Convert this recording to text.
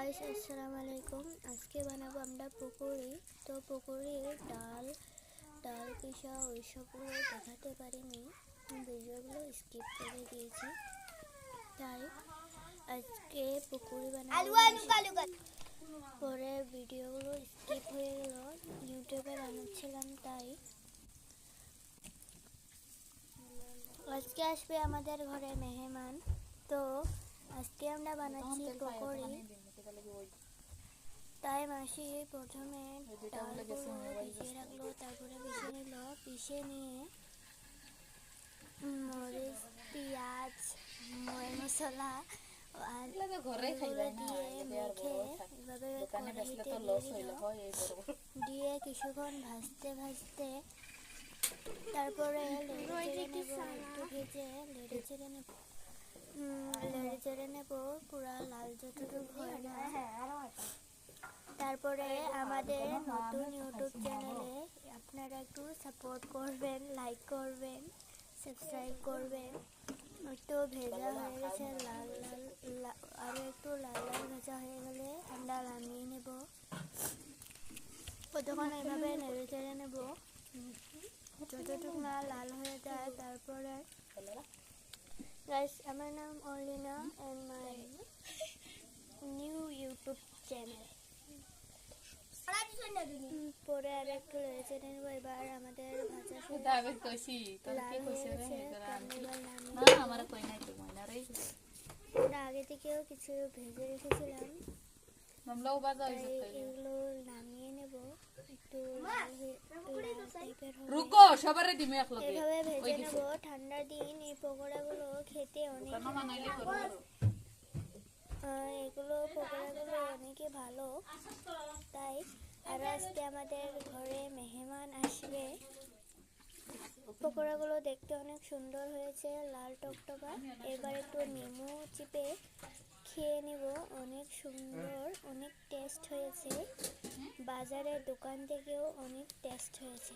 Guys আসসালামু আলাইকুম। আজকে বানাবো আমরা পকোড়ি। তো পকোড়ির ডাল পিসা ওইসবগুলো দেখাতে পারিনি, ভিডিওগুলো স্কিপ করে দিয়েছি, তাই আজকে পকোড়ি বানাবো। পরে ভিডিওগুলো স্কিপ হয়ে গেল, ইউটিউবে বানাচ্ছিলাম তাই। আজকে আসবে আমাদের ঘরে মেহমান, তো আজকে আমরা বানাচ্ছি পকোড়ি। তাই মাসি প্রথমে ডালগুলো ভিজিয়ে রাখলো, তারপরে পিষে নিয়ে মরিচ, পেঁয়াজ, মশলা আর দিয়ে মেখে এভাবে কড়াইতে দিয়ে কিছুক্ষণ ভাজতে তারপরে নেড়ে চেড়ে নেব পুরা লাল যতটুকু হয় না। তারপরে আমাদের নতুন ইউটিউব চ্যানেলে আপনারা একটু সাপোর্ট করবেন, লাইক করবেন, সাবস্ক্রাইব করবেন। একটু ভেজা হয়ে গেছে, আরও একটু লাল ভাজা হয়ে গেলে আমরা নামিয়ে নেব। কতক্ষণ এইভাবে নেড়ে চেড়ে নেব যতটুকু না লাল হয়ে যায়। তারপরে গাইস, আমার নাম Arlina and my new YouTube channel. পরে আর একটু রয়েছে নেব। এবার আমাদের ভাজা আমরা আগে থেকেও কিছু ভেজে রেখেছিলাম, এগুলো নামিয়ে নেব। একটু এভাবে ভেজে নেব। ঠান্ডার দিন এই পকোড়াগুলো খেতে অনেকে ভালো, তাই আর আজকে আমাদের ঘরে মেহমান আসবে। পকোড়াগুলো দেখতে অনেক সুন্দর হয়েছে, লাল টকটকা। এবার একটু নেমু চিপে খেয়ে নিব। অনেক সুন্দর, অনেক টেস্ট হয়েছে। বাজারের দোকান থেকেও অনেক টেস্ট হয়েছে।